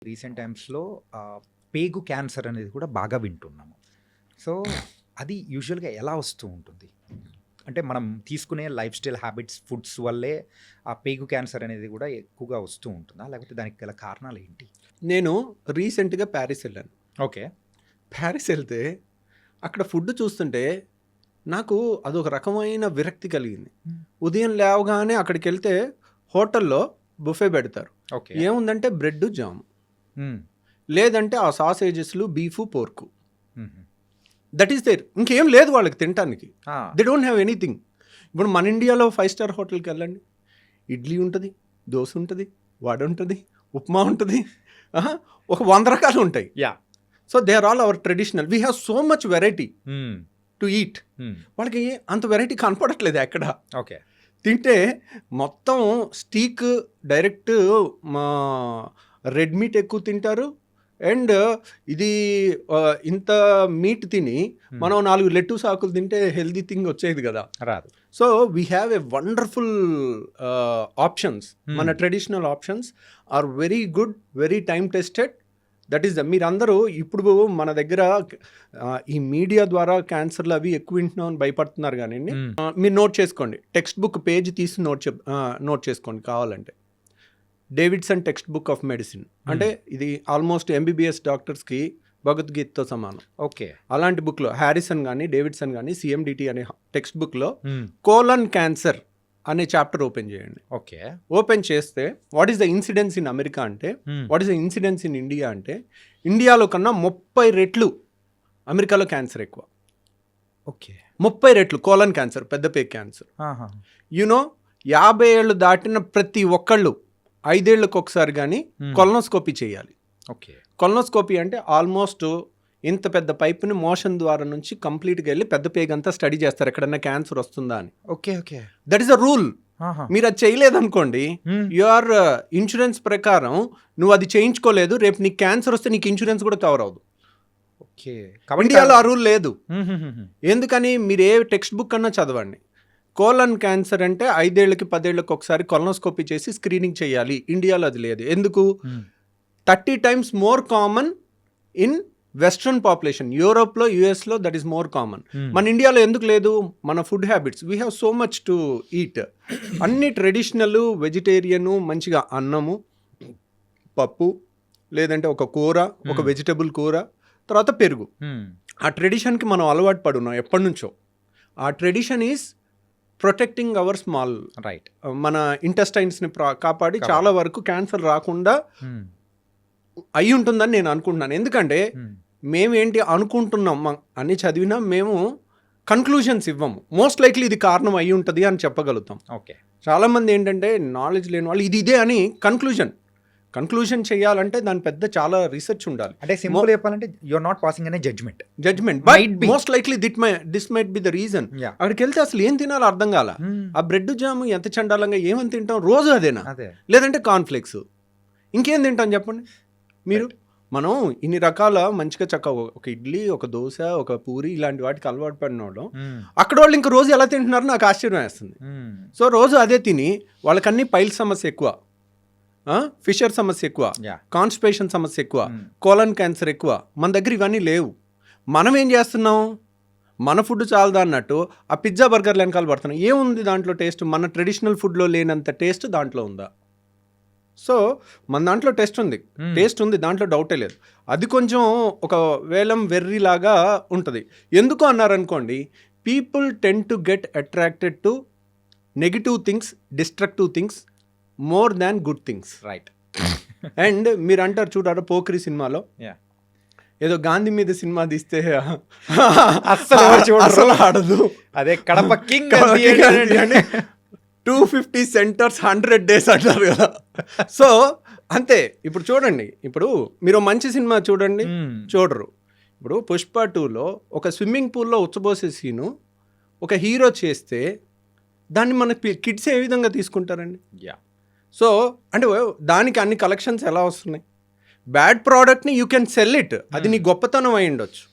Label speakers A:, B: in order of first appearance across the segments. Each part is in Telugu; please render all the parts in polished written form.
A: రీసెంట్ టైమ్స్‌లో పేగు క్యాన్సర్ అనేది కూడా బాగా వింటున్నాము. సో, అది యూజువల్‌గా ఎలా వస్తూ ఉంటుంది? అంటే మనం తీసుకునే లైఫ్ స్టైల్ హ్యాబిట్స్, ఫుడ్స్ వల్లే ఆ పేగు క్యాన్సర్ అనేది కూడా ఎక్కువగా వస్తూ ఉంటుందా? లేకపోతే దానికి గల కారణాలేంటి?
B: నేను రీసెంట్‌గా ప్యారిస్ వెళ్ళాను.
A: ఓకే.
B: ప్యారిస్ వెళ్తే అక్కడ ఫుడ్ చూస్తుంటే నాకు అదొక రకమైన విరక్తి కలిగింది. ఉదయం లేవగానే అక్కడికెళ్తే హోటల్‌లో బుఫే పెడతారు.
A: ఓకే.
B: ఏముందంటే బ్రెడ్, జామ్.
A: హ్మ్.
B: లేదంటే ఆ సాసేజెస్‌లు, బీఫు, పోర్కు.
A: హుహు.
B: That is there. ఇంకేం లేదు వాళ్ళకి తినటానికి.
A: ఆ!
B: They don't have anything. ఇప్పుడు మన ఇండియాలో 5 స్టార్ హోటల్‌కి వెళ్ళండి. ఇడ్లీ ఉంటది, దోస ఉంటది, వడ ఉంటది, ఉప్మా ఉంటది. ఒక 100 రకాలు ఉంటాయి.
A: Yeah!
B: So they are all our traditional. We have so much variety
A: hmm.
B: To eat.
A: Hmm.
B: వాళ్ళకి అంత వెరైటీ కనపడట్లేదు ఎక్కడ.
A: ఓకే.
B: తింటే మొత్తం స్టీక్ డైరెక్ట్ మా రెడ్ మీట్ ఎక్కువ తింటారు. అండ్ ఇది ఇంత మీట్ తిని మనం 4 లెట్టూస్ ఆకులు తింటే హెల్దీ థింగ్ వచ్చేది కదా.
A: రాదు.
B: So we have a wonderful options. మన traditional options are very good, very time tested. That is మీరందరూ ఇప్పుడు మన దగ్గర ఈ మీడియా ద్వారా క్యాన్సర్లు అవి ఎక్కువ వింటున్నామని భయపడుతున్నారు కానీ మీరు నోట్ చేసుకోండి. టెక్స్ట్ బుక్ పేజ్ తీసి నోట్ చేసుకోండి కావాలంటే. Davidson text book of medicine అంటే ఇది ఆల్మోస్ట్ ఎంబీబీఎస్ డాక్టర్స్కి భగవద్గీతతో సమానం.
A: ఓకే.
B: అలాంటి బుక్లో హ్యారిసన్ కానీ డేవిడ్సన్ కానీ సిఎండిటి అనే టెక్స్ట్ బుక్లో కోలన్ క్యాన్సర్ అనే చాప్టర్ ఓపెన్ చేయండి.
A: ఓకే.
B: ఓపెన్ చేస్తే what is the incidence in America అంటే, what is the incidence in India అంటే, ఇండియాలో కన్నా 30 రెట్లు అమెరికాలో క్యాన్సర్ ఎక్కువ.
A: ఓకే.
B: 30 రెట్లు కోలన్ క్యాన్సర్, పెద్ద పేగు క్యాన్సర్.
A: ఆహా!
B: యూనో 50 ఏళ్ళు దాటిన ప్రతి ఒక్కళ్ళు 5 ఏళ్ళకి ఒకసారి కానీ కొలనోస్కోపీ చేయాలి.
A: ఓకే.
B: కొలనోస్కోపీ అంటే ఆల్మోస్ట్ ఇంత పెద్ద పైపుని మోషన్ ద్వారా నుంచి కంప్లీట్గా వెళ్ళి పెద్ద పేగంతా స్టడీ చేస్తారు ఎక్కడన్నా క్యాన్సర్ వస్తుందా అని.
A: Okay. Okay.
B: That is a rule.
A: ఆహా!
B: మీరు అది చేయలేదనుకోండి, యువర్ ఇన్సూరెన్స్ ప్రకారం నువ్వు అది చేయించుకోలేదు, రేపు నీకు క్యాన్సర్ వస్తే నీకు ఇన్సూరెన్స్ కూడా కవర్ అవ్వదు.
A: ఓకే.
B: ఇండియాలో ఆ రూల్ లేదు.
A: హుహుహుహు.
B: ఎందుకని? మీరు ఏ టెక్స్ట్ బుక్ అన్నా చదవండి. కోలన్ క్యాన్సర్ అంటే 5 ఏళ్ళకి 10 ఏళ్ళకి ఒకసారి కొలనోస్కోపీ చేసి స్క్రీనింగ్ చేయాలి. ఇండియాలో అది లేదు. ఎందుకు? 30 times more common in western population. యూరోప్లో, యుఎస్లో దట్ ఈస్ మోర్ కామన్. మన ఇండియాలో ఎందుకు లేదు? మన food habits, we have so much to eat. అన్ని ట్రెడిషనల్, వెజిటేరియను, మంచిగా అన్నము, పప్పు, లేదంటే ఒక కూర, ఒక వెజిటబుల్ కూర, తర్వాత పెరుగు. ఆ ట్రెడిషన్కి మనం అలవాటు పడున్నాం ఎప్పటి నుంచో. ఆ tradition is protecting hour small
A: right.
B: మన ఇంటెస్టైన్స్ని కాపాడి చాలా వరకు క్యాన్సర్ రాకుండా అయి ఉంటుందని నేను అనుకుంటున్నాను. ఎందుకంటే మేమేంటి అనుకుంటున్నాం అన్ని చదివినా మేము కన్క్లూషన్స్ ఇవ్వము. మోస్ట్ లైక్లీ ఇది కారణం అయి ఉంటుంది అని చెప్పగలుగుతాం.
A: ఓకే.
B: చాలామంది ఏంటంటే నాలెడ్జ్ లేని వాళ్ళు ఇదే అని కన్క్లూషన్ చేయాలంటే దాని పెద్ద చాలా రీసెర్చ్ ఉండాలి.
A: అంటే సింపుల్ చెప్పాలంటే యు ఆర్ నాట్ పాసింగ్ అనే judgement.
B: But most likely this might be the reason. అక్కడికి వెళ్తే అసలు ఏం తినాలో అర్థం కాల. ఆ బ్రెడ్ జాము ఎంత చండాలంగా ఏమని తింటాం రోజు అదేనా? లేదంటే కాన్ఫ్లెక్స్, ఇంకేం తింటాం చెప్పండి మీరు? మనం ఇన్ని రకాల మంచిగా చక్కగా ఒక ఇడ్లీ, ఒక దోశ, ఒక పూరి ఇలాంటి వాటికి అలవాటు పడిన వాళ్ళు అక్కడ వాళ్ళు ఇంక రోజు ఎలా తింటున్నారో నాకు ఆశ్చర్యం వేస్తుంది. సో రోజు అదే తిని వాళ్ళకన్నీ పైల్ సమస్య ఎక్కువ, ఫిషర్ సమస్య ఎక్కువ, కాన్స్టిపేషన్ సమస్య ఎక్కువ, కోలన్ క్యాన్సర్ ఎక్కువ. మన దగ్గర ఇవన్నీ లేవు. మనం ఏం చేస్తున్నాం? మన ఫుడ్ చాలదా అన్నట్టు ఆ పిజ్జా బర్గర్లు వెనకాల పడుతున్నాం. ఏముంది దాంట్లో టేస్ట్? మన ట్రెడిషనల్ ఫుడ్లో లేనంత టేస్ట్ దాంట్లో ఉందా? సో మన దాంట్లో టేస్ట్ ఉంది, దాంట్లో డౌటే లేదు. అది కొంచెం ఒక వేలం వెర్రీలాగా ఉంటుంది. ఎందుకు అన్నారనుకోండి, people ten to get attracted to negative things, destructive things more than good things.
A: Right.
B: And మీరు అంటారు చూడారా పోక్రీ సినిమాలో ఏదో గాంధీ మీద సినిమా తీస్తే అసలు ఆడదు,
A: అదే కడప కింగ్
B: 250 సెంటర్స్ 100 days అంటారు కదా. సో అంతే. ఇప్పుడు చూడండి, ఇప్పుడు మీరు మంచి సినిమా చూడండి, చూడరు. ఇప్పుడు పుష్ప 2లో ఒక స్విమ్మింగ్ పూల్లో ఉచ్చబోసే సీను ఒక హీరో చేస్తే దాన్ని మన కిడ్స్ ఏ విధంగా తీసుకుంటారండి? సో అంటే దానికి అన్ని కలెక్షన్స్ ఎలా వస్తున్నాయి? బ్యాడ్ ప్రోడక్ట్ని యూ కెన్ సెల్ ఇట్, అది నీ గొప్పతనం అయి ఉండొచ్చు.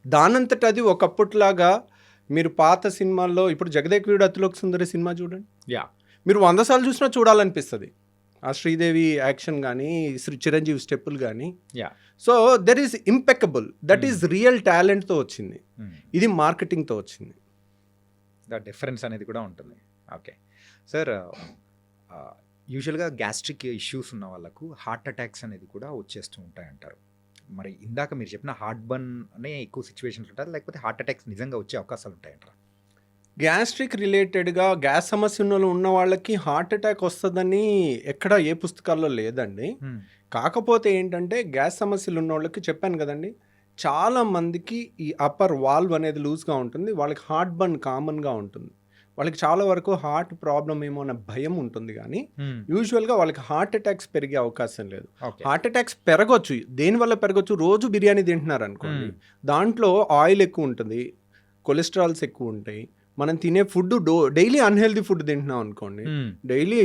B: దానంతట అది ఒకప్పట్లాగా మీరు పాత సినిమాల్లో ఇప్పుడు జగదేక్ వీరుడు అతిలోక సుందరి సినిమా చూడండి, మీరు 100 సార్లు చూసినా చూడాలనిపిస్తుంది. ఆ శ్రీదేవి యాక్షన్ కానీ చిరంజీవి స్టెప్పులు కానీ.
A: Yeah.
B: So there is impeccable, that is real టాలెంట్తో వచ్చింది, ఇది మార్కెటింగ్తో వచ్చింది.
A: ద డిఫరెన్స్ అనేది కూడా ఉంటుంది. ఓకే సార్, యూజువల్గా గ్యాస్ట్రిక్ ఇష్యూస్ ఉన్న వాళ్ళకు హార్ట్ అటాక్స్ అనేది కూడా వచ్చేస్తూ ఉంటాయంటారు. మరి ఇందాక మీరు చెప్పిన హార్ట్ బర్న్ అనే ఎక్కువ సిచ్యువేషన్స్ ఉంటారు, లేకపోతే హార్ట్ అటాక్స్ నిజంగా వచ్చే అవకాశాలు ఉంటాయంటారా?
B: గ్యాస్ట్రిక్ రిలేటెడ్గా గ్యాస్ సమస్య ఉన్న వాళ్ళకి హార్ట్ అటాక్ వస్తుందని ఎక్కడ ఏ పుస్తకాల్లో లేదండి. కాకపోతే ఏంటంటే గ్యాస్ సమస్యలు ఉన్న వాళ్ళకి చెప్పాను కదండి, చాలా మందికి ఈ అప్పర్ వాల్వ్ అనేది లూజ్గా ఉంటుంది, వాళ్ళకి హార్ట్ బర్న్ కామన్గా ఉంటుంది, వాళ్ళకి చాలా వరకు హార్ట్ ప్రాబ్లం ఏమో అన్న భయం ఉంటుంది, కానీ యూజువల్గా వాళ్ళకి హార్ట్ అటాక్స్ పెరిగే అవకాశం లేదు. హార్ట్ అటాక్స్ పెరగచ్చు, దేనివల్ల పెరగచ్చు, రోజు బిర్యానీ తింటున్నారు అనుకోండి, దాంట్లో ఆయిల్ ఎక్కువ ఉంటుంది, కొలెస్ట్రాల్స్ ఎక్కువ ఉంటాయి, మనం తినే ఫుడ్ డైలీ అన్హెల్దీ ఫుడ్ తింటున్నాం అనుకోండి, డైలీ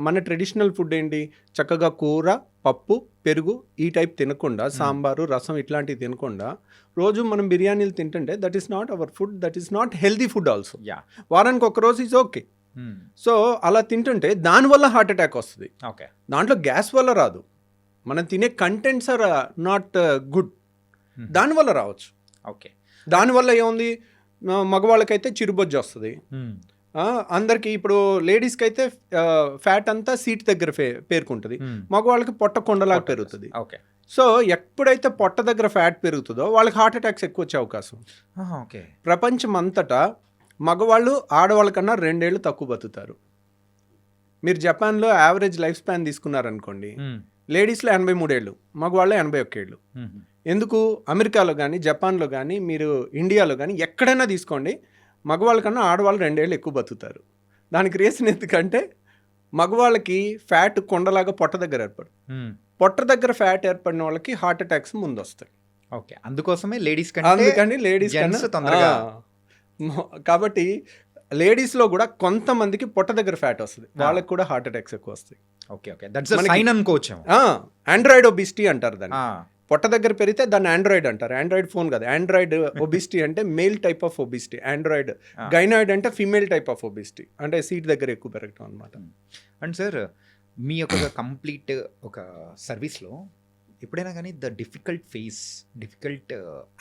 B: మన ట్రెడిషనల్ ఫుడ్ ఏంటి, చక్కగా కూర, పప్పు, పెరుగు ఈ టైప్ తినకుండా, సాంబారు, రసం ఇట్లాంటివి తినకుండా రోజు మనం బిర్యానీలు తింటుంటే that is not our food, that is not healthy food also. వారానికి ఒక రోజు ఈజ్ ఓకే. సో అలా తింటుంటే దానివల్ల హార్ట్ అటాక్ వస్తుంది.
A: ఓకే,
B: దాంట్లో గ్యాస్ వల్ల రాదు, మనం తినే కంటెంట్స్ ఆర్ నాట్ గుడ్, దానివల్ల రావచ్చు.
A: ఓకే,
B: దానివల్ల ఏముంది, మగవాళ్ళకైతే చిరుబొజ్జు వస్తుంది, అందరికి ఇప్పుడు లేడీస్కి అయితే ఫ్యాట్ అంతా సీట్ దగ్గర పేరుకుంటుంది, మగవాళ్ళకి పొట్ట కొండలాగా పెరుగుతుంది.
A: ఓకే,
B: సో ఎప్పుడైతే పొట్ట దగ్గర ఫ్యాట్ పెరుగుతుందో వాళ్ళకి హార్ట్ అటాక్స్ ఎక్కువ వచ్చే అవకాశం.
A: ఓకే,
B: ప్రపంచం అంతటా మగవాళ్ళు ఆడవాళ్ళ కన్నా 2 ఏళ్ళు తక్కువ బతుకుతారు. మీరు జపాన్లో యావరేజ్ లైఫ్ స్పాన్ తీసుకున్నారనుకోండి, లేడీస్లో 83 ఏళ్ళు, మగవాళ్ళు 81 ఏళ్ళు. ఎందుకు, అమెరికాలో కానీ జపాన్లో కానీ మీరు ఇండియాలో కానీ ఎక్కడైనా తీసుకోండి, మగవాళ్ళ కన్నా ఆడవాళ్ళు 2 ఏళ్ళు ఎక్కువ బతుకుతారు. దానికి రీజన్ ఎందుకంటే మగవాళ్ళకి ఫ్యాట్ కొండలాగా పొట్ట దగ్గర ఏర్పడు, పొట్ట దగ్గర ఫ్యాట్ ఏర్పడిన వాళ్ళకి హార్ట్ అటాక్స్ ముందు వస్తాయి.
A: ఓకే, అందుకోసమే లేడీస్
B: అందుకని లేడీస్
A: తొందరగా.
B: కాబట్టి లేడీస్లో కూడా కొంతమందికి పొట్ట దగ్గర ఫ్యాట్ వస్తుంది, వాళ్ళకి కూడా హార్ట్ అటాక్స్ ఎక్కువ వస్తాయి.
A: Okay, okay, that's the sign అనుకోవచ్చు.
B: ఆండ్రాయిడ్ ఒబిసిటీ అంటారు దాన్ని. పొట్ట దగ్గర పెరిగితే దాన్ని ఆండ్రాయిడ్ అంటారు. ఆండ్రాయిడ్ ఫోన్ కాదు, ఆండ్రాయిడ్ ఒబిసిటీ అంటే male type of obesity, android gynoid అంటే ఫీమేల్ టైప్ ఆఫ్ ఒబిసిటీ, అంటే సీట్ దగ్గర ఎక్కువ పెరగటం అనమాట.
A: అండ్ సార్, మీ యొక్క కంప్లీట్ ఒక సర్వీస్లో ఎప్పుడైనా కానీ డిఫికల్ట్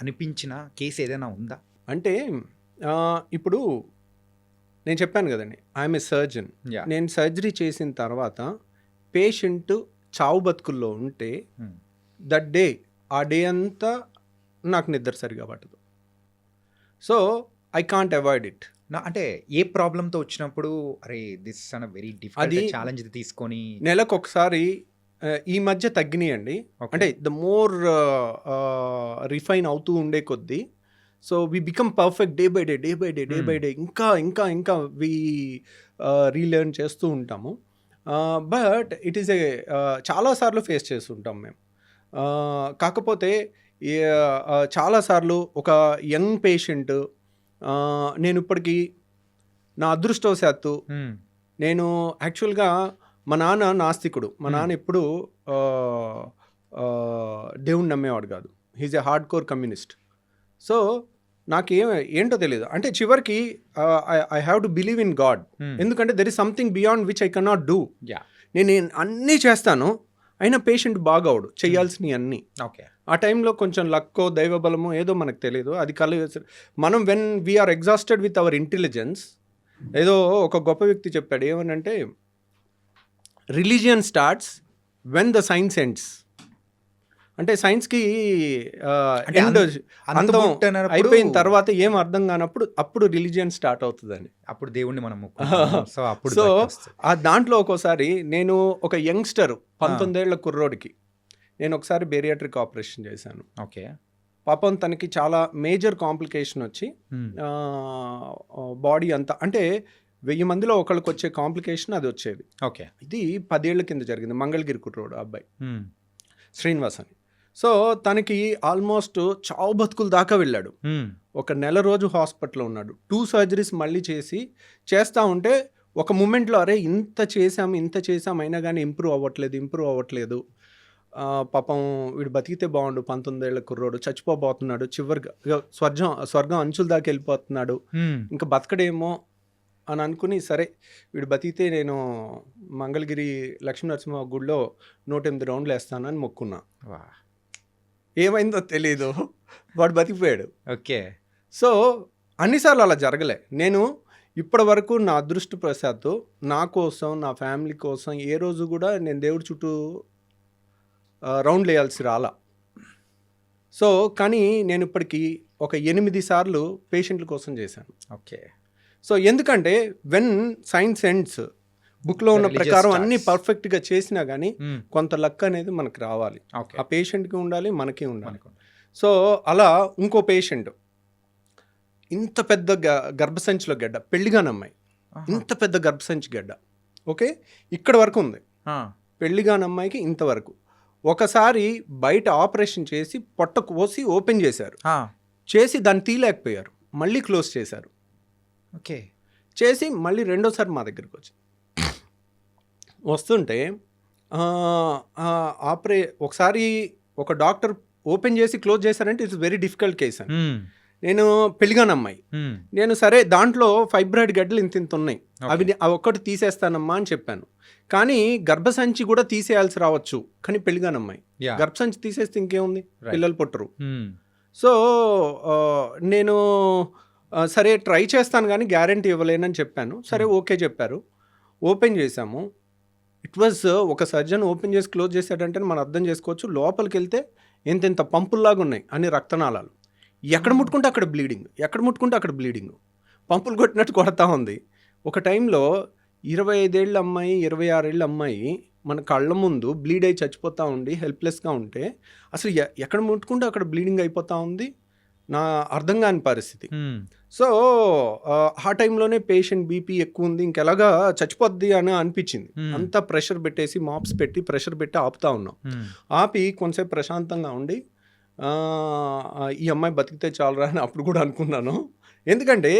A: అనిపించిన కేసు ఏదైనా ఉందా?
B: అంటే ఇప్పుడు నేను చెప్పాను కదండి, ఐఎమ్ ఏ సర్జన్. నేను సర్జరీ చేసిన తర్వాత పేషెంట్ చావు బతుకుల్లో ఉంటే దట్ డే, ఆ డే అంతా నాకు నిద్ర సరిగా పట్టదు. So I can't avoid it.
A: అంటే ఏ ప్రాబ్లంతో వచ్చినప్పుడు అరే this an very difficult challenge తీసుకొని
B: నెలకు ఒకసారి, ఈ మధ్య తగ్గినాయండి, అంటే ద మోర్ రిఫైన్ అవుతూ ఉండే కొద్దీ, so we become perfect day by day, ఇంకా వి రీలెర్న్ చేస్తూ ఉంటాము. బట్ ఇట్ ఈస్ చాలాసార్లు ఫేస్ చేస్తుంటాం మేము. కాకపోతే చాలాసార్లు ఒక యంగ్ పేషెంట్, నేను ఇప్పటికీ నా అదృష్టవశాత్తు, నేను యాక్చువల్గా మా నాన్న నాస్తికుడు, మా నాన్న ఎప్పుడు దేవుణ్ణి నమ్మేవాడు కాదు, he's a hard core communist. So నాకు ఏంటో తెలియదు, అంటే చివరికి I have to believe in God, ఎందుకంటే there is something beyond which I cannot do. నేను అన్నీ చేస్తాను, అయినా పేషెంట్ బాగవుడు, చేయాల్సినవి అన్నీ.
A: ఓకే,
B: ఆ టైంలో కొంచెం లక్కో దైవబలమో ఏదో మనకు తెలియదు, అది మనం when we are exhausted with our intelligence. ఏదో ఒక గొప్ప వ్యక్తి చెప్పాడు, ఏమనంటే religion starts when the science ends. అంటే సైన్స్కి అయిపోయిన తర్వాత ఏం అర్థం కానప్పుడు అప్పుడు రిలీజియన్ స్టార్ట్ అవుతుందని,
A: అప్పుడు దేవుణ్ణి మనం.
B: సో ఆ దాంట్లో ఒక్కోసారి నేను ఒక యంగ్స్టర్ 19 ఏళ్ల కుర్రోడికి నేను ఒకసారి బేరియాట్రిక్ ఆపరేషన్ చేశాను.
A: ఓకే,
B: పాపం తనకి చాలా మేజర్ కాంప్లికేషన్ వచ్చి బాడీ అంతా, అంటే 1000 మందిలో ఒకళ్ళకి వచ్చే కాంప్లికేషన్ అది వచ్చేది.
A: ఓకే,
B: ఇది 10 ఏళ్ల కింద జరిగింది. మంగళగిరి కుర్రోడు అబ్బాయి శ్రీనివాస్ అని. సో తనకి ఆల్మోస్ట్ చావు బతుకుల దాకా వెళ్ళాడు. ఒక నెల రోజు హాస్పిటల్లో ఉన్నాడు. 2 సర్జరీస్ మళ్ళీ చేస్తూ ఉంటే ఒక మూమెంట్లో అరే ఇంత చేసాం అయినా కానీ ఇంప్రూవ్ అవ్వట్లేదు, పాపం వీడు బతికితే బాగుండు, 19 ఏళ్ల కుర్రోడు చచ్చిపోబోతున్నాడు, చివరిగా స్వర్గం అంచుల దాకా వెళ్ళిపోతున్నాడు, ఇంకా బతకడేమో అని అనుకుని సరే వీడు బతికితే నేను మంగళగిరి లక్ష్మీనరసింహ గుడిలో 108 రౌండ్లు వేస్తానని మొక్కున్నా. ఏమైందో తెలీదు, వాడు బతికిపోయాడు.
A: ఓకే.
B: సో అన్నిసార్లు అలా జరగలే. నేను ఇప్పటి వరకు నా అదృష్టవశాత్తు నా కోసం, నా ఫ్యామిలీ కోసం ఏ రోజు కూడా నేను దేవుడి చుట్టూ రౌండ్లు వేయాల్సి రాలా. సో కానీ నేను ఇప్పటికీ ఒక 8 సార్లు పేషెంట్ల కోసం చేశాను.
A: ఓకే.
B: సో ఎందుకంటే వెన్ సైన్స్ ఎండ్స్, బుక్లో ఉన్న ప్రకారం అన్నీ పర్ఫెక్ట్గా చేసినా కానీ కొంత లక్ అనేది మనకు రావాలి. ఆ పేషెంట్కి ఉండాలి, మనకి ఉండాలి. సో అలా ఇంకో పేషెంట్ ఇంత పెద్ద గర్భసంచిలో గడ్డ, పెళ్లిగాని అమ్మాయి, ఇంత పెద్ద గర్భసంచి గడ్డ, ఓకే, ఇక్కడ వరకు ఉంది. పెళ్లిగాని అమ్మాయికి ఇంతవరకు. ఒకసారి బయట ఆపరేషన్ చేసి పొట్ట కోసి ఓపెన్ చేశారు, చేసి దాన్ని తీయలేకపోయారు, మళ్ళీ క్లోజ్ చేశారు.
A: ఓకే.
B: చేసి మళ్ళీ రెండోసారి మా దగ్గరికి వచ్చి వస్తుంటే ఒకసారి ఒక డాక్టర్ ఓపెన్ చేసి క్లోజ్ చేశారంటే ఇట్స్ వెరీ డిఫికల్ట్ కేస్ అని. నేను పెళ్లిగాని అమ్మాయి, నేను సరే దాంట్లో ఫైబ్రాయిడ్ గడ్డలు ఇంత ఉన్నాయి, అవి ఒక్కటి తీసేస్తానమ్మా అని చెప్పాను. కానీ గర్భసంచి కూడా తీసేయాల్సి రావచ్చు, కానీ పెళ్లిగాని అమ్మాయి గర్భసంచి తీసేస్తే ఇంకేముంది, పిల్లలు పుట్టరు. సో నేను సరే ట్రై చేస్తాను కానీ గ్యారంటీ ఇవ్వలేనని చెప్పాను. సరే ఓకే చెప్పారు, ఓపెన్ చేశాము. ఇట్ వాజ్ ఒక సర్జన్ ఓపెన్ చేసి క్లోజ్ చేశాడంటే మనం అర్థం చేసుకోవచ్చు, లోపలికి వెళ్తే ఎంత పంపుల్లాగా ఉన్నాయి అన్ని రక్తనాళాలు. ఎక్కడ ముట్టుకుంటే అక్కడ బ్లీడింగ్, ఎక్కడ ముట్టుకుంటే అక్కడ బ్లీడింగ్, పంపులు కొట్టినట్టు కొడతా ఉంది. ఒక టైంలో 25 ఏళ్ళ అమ్మాయి, 26 ఏళ్ళ అమ్మాయి మన కళ్ళ ముందు బ్లీడ్ అయి చచ్చిపోతూ ఉండి హెల్ప్లెస్గా ఉంటే అసలు ఎక్కడ ముట్టుకుంటే అక్కడ బ్లీడింగ్ అయిపోతూ ఉంది, నా అర్థం కాని పరిస్థితి. సో ఆ టైంలోనే పేషెంట్ బీపీ ఎక్కువ ఉంది, ఇంకెలాగా చచ్చిపోద్ది అని అనిపించింది. అంతా ప్రెషర్ పెట్టేసి మాప్స్ పెట్టి ప్రెషర్ పెట్టి ఆపుతా ఉన్నాం. ఆపి కొంతసేపు ప్రశాంతంగా ఉండి ఈ అమ్మాయి బతికితే చాలరా అని అప్పుడు కూడా అనుకున్నాను. ఎందుకంటే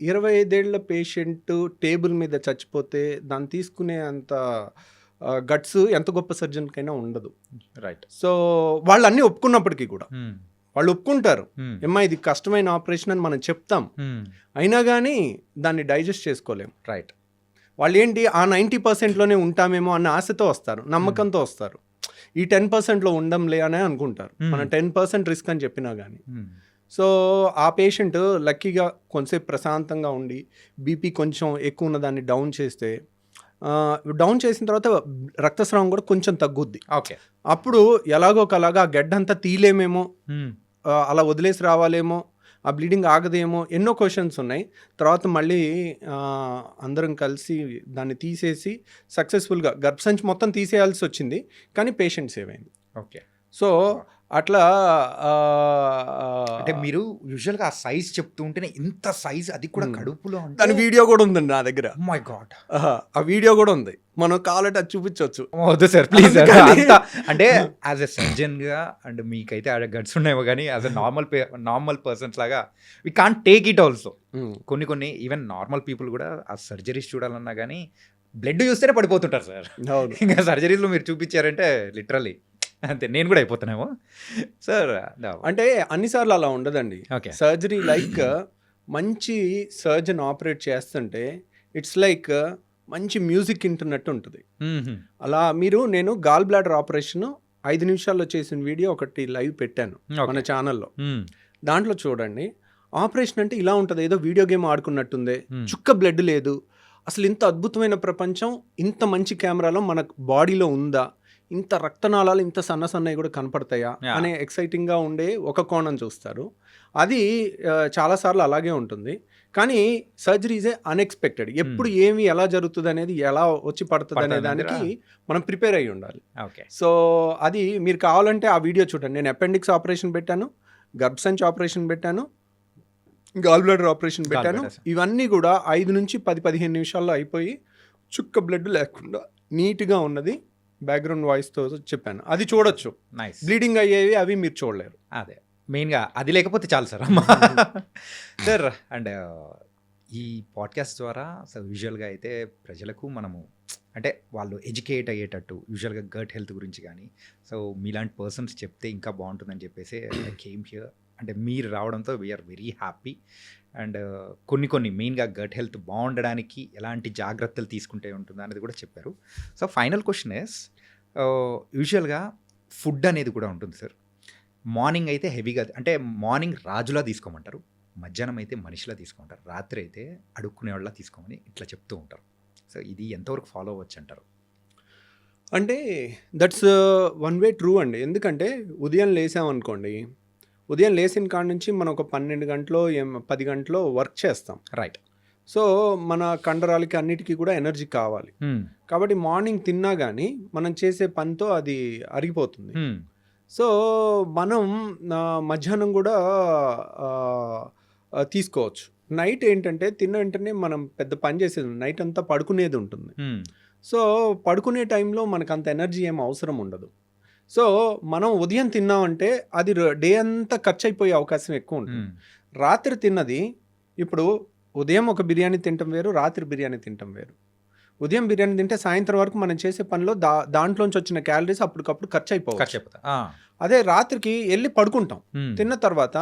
B: 25 ఏళ్ల పేషెంట్ టేబుల్ మీద చచ్చిపోతే దాన్ని తీసుకునే అంత గట్స్ ఎంత గొప్ప సర్జన్కైనా ఉండదు.
A: రైట్.
B: సో వాళ్ళు అన్నీ ఒప్పుకున్నప్పటికీ కూడా వాళ్ళు ఒప్పుకుంటారు, ఏమ్మా ఇది కష్టమైన ఆపరేషన్ అని మనం చెప్తాం, అయినా కానీ దాన్ని డైజెస్ట్ చేసుకోలేము.
A: రైట్.
B: వాళ్ళు ఏంటి ఆ 90%లోనే ఉంటామేమో అన్న ఆశతో వస్తారు, నమ్మకంతో వస్తారు. ఈ 10%లో ఉండంలే అని అనుకుంటారు, మనం 10% రిస్క్ అని చెప్పినా కానీ. సో ఆ పేషెంట్ లక్కీగా కొంచెంసేపు ప్రశాంతంగా ఉండి బీపీ కొంచెం ఎక్కువ ఉన్న దాన్ని డౌన్ చేస్తే, డౌన్ చేసిన తర్వాత రక్తస్రావం కూడా కొంచెం తగ్గుద్ది.
A: ఓకే. అప్పుడు
B: ఎలాగో ఒకలాగా ఆ గడ్డంతా తీయలేమేమో, అలా వదిలేసి రావాలేమో, ఆ బ్లీడింగ్ ఆగదేమో, ఎన్నో క్వశ్చన్స్ ఉన్నాయి. తర్వాత మళ్ళీ అందరం కలిసి దాన్ని తీసేసి సక్సెస్ఫుల్గా గర్భసంచి మొత్తం తీసేయాల్సి వచ్చింది, కానీ పేషెంట్ సేవ్ అయింది.
A: ఓకే.
B: సో అట్లా
A: అంటే మీరు యూజువల్గా ఆ సైజ్ చెప్తూ ఉంటేనే ఇంత సైజ్, అది కూడా కడుపులో,
B: దాని వీడియో కూడా ఉందండి నా దగ్గర.
A: మై గాడ్,
B: ఆ వీడియో కూడా ఉంది, మనం కావాలంటే అది చూపించవచ్చు.
A: వద్దు సార్ ప్లీజ్. అంటే యాజ్ ఎ సర్జన్గా అండ్ మీకైతే ఆ గట్స్ ఉన్నాయేమో, కానీ యాజ్ ఎ నార్మల్ పర్సన్స్ లాగా we can't take it also. కొన్ని ఈవెన్ నార్మల్ పీపుల్ కూడా ఆ సర్జరీస్ చూడాలన్నా కానీ బ్లడ్ చూస్తేనే పడిపోతుంటారు సార్. ఇంకా సర్జరీస్లో మీరు చూపించారంటే లిటరల్లీ అంతే, నేను కూడా అయిపోతానేమో సార్.
B: అంటే అన్నిసార్లు అలా ఉండదండి. సర్జరీ లైక్ మంచి సర్జన్ ఆపరేట్ చేస్తుంటే ఇట్స్ లైక్ మంచి మ్యూజిక్ వింటున్నట్టు ఉంటుంది. అలా నేను గాల్ బ్లాడర్ ఆపరేషన్ 5 నిమిషాల్లో చేసిన వీడియో ఒకటి లైవ్ పెట్టాను మన ఛానల్లో, దాంట్లో చూడండి. ఆపరేషన్ అంటే ఇలా ఉంటుంది, ఏదో వీడియో గేమ్ ఆడుకున్నట్టుందే, చుక్క బ్లడ్ లేదు, అసలు ఇంత అద్భుతమైన ప్రపంచం ఇంత మంచి కెమెరాలో మన బాడీలో ఉందా, ఇంత రక్తనాళాలు ఇంత సన్నవి కూడా కనపడతాయా అనే ఎక్సైటింగ్గా ఉండే ఒక కోణం చూస్తారు. అది చాలాసార్లు అలాగే ఉంటుంది. కానీ సర్జరీ ఈజ్ అన్ఎక్స్పెక్టెడ్, ఎప్పుడు ఏమి ఎలా జరుగుతుంది అనేది, ఎలా వచ్చి పడుతుంది అనే దానికి మనం ప్రిపేర్ అయ్యి ఉండాలి. సో అది మీరు కావాలంటే ఆ వీడియో చూడండి. నేను అపెండిక్స్ ఆపరేషన్ పెట్టాను, గర్భసంచి ఆపరేషన్ పెట్టాను, గాల్ బ్లాడర్ ఆపరేషన్ పెట్టాను. ఇవన్నీ కూడా 5 నుంచి 10-15 నిమిషాల్లో అయిపోయి చుక్క బ్లడ్ లేకుండా నీట్గా ఉన్నది బ్యాక్గ్రౌండ్ వాయిస్తో చెప్పాను. అది చూడొచ్చు. బ్లీడింగ్ అయ్యేవి అవి మీరు చూడలేరు.
A: అదే మెయిన్గా అది లేకపోతే చాలు సార్. సార్ అండ్ ఈ పాడ్కాస్ట్ ద్వారా సో యూజువల్గా అయితే ప్రజలకు మనము అంటే వాళ్ళు ఎడ్యుకేట్ అయ్యేటట్టు యూజువల్గా గట్ హెల్త్ గురించి కానీ సో మీలాంటి పర్సన్స్ చెప్తే ఇంకా బాగుంటుందని చెప్పేసి కేమ్ హియర్. అంటే మీరు రావడంతో వీఆర్ వెరీ హ్యాపీ. అండ్ కొన్ని మెయిన్గా గట్ హెల్త్ బాగుండడానికి ఎలాంటి జాగ్రత్తలు తీసుకుంటే ఉంటుంది అనేది కూడా చెప్పారు. సో ఫైనల్ క్వశ్చన్ ఇస్, యూజువల్గా ఫుడ్ అనేది కూడా ఉంటుంది సార్. మార్నింగ్ అయితే హెవీగా, అంటే మార్నింగ్ రాజులా తీసుకోమంటారు, మధ్యాహ్నం అయితే మనిషిలా తీసుకోమంటారు, రాత్రి అయితే అడుక్కునే వాళ్ళ తీసుకోమని ఇట్లా చెప్తూ ఉంటారు. సో ఇది ఎంతవరకు ఫాలో అవ్వచ్చు అంటారు?
B: అంటే దట్స్ వన్ వే ట్రూ అండి. ఎందుకంటే ఉదయం లేసామనుకోండి, ఉదయం లేచిన కాడ నుంచి మనం ఒక 12 గంటలో 10 గంటలో వర్క్ చేస్తాం.
A: రైట్.
B: సో మన కండరాలకి అన్నిటికీ కూడా ఎనర్జీ కావాలి. కాబట్టి మార్నింగ్ తిన్నా కానీ మనం చేసే పనితో అది అరిగిపోతుంది. సో మనం మధ్యాహ్నం కూడా తీసుకోవచ్చు. నైట్ ఏంటంటే తిన్న వెంటనే మనం పెద్ద పని చేసేది, నైట్ అంతా పడుకునేది ఉంటుంది. సో పడుకునే టైంలో మనకు అంత ఎనర్జీ ఏం అవసరం ఉండదు. సో మనం ఉదయం తిన్నామంటే అది డే అంతా ఖర్చు అయిపోయే అవకాశం ఎక్కువ ఉంటుంది. రాత్రి తిన్నది, ఇప్పుడు ఉదయం ఒక బిర్యానీ తినటం వేరు, రాత్రి బిర్యానీ తినటం వేరు. ఉదయం బిర్యానీ తింటే సాయంత్రం వరకు మనం చేసే పనిలో దాంట్లోంచి వచ్చిన క్యాలరీస్ అప్పటికప్పుడు ఖర్చు అయిపోవచ్చు. అదే రాత్రికి వెళ్ళి పడుకుంటాం, తిన్న తర్వాత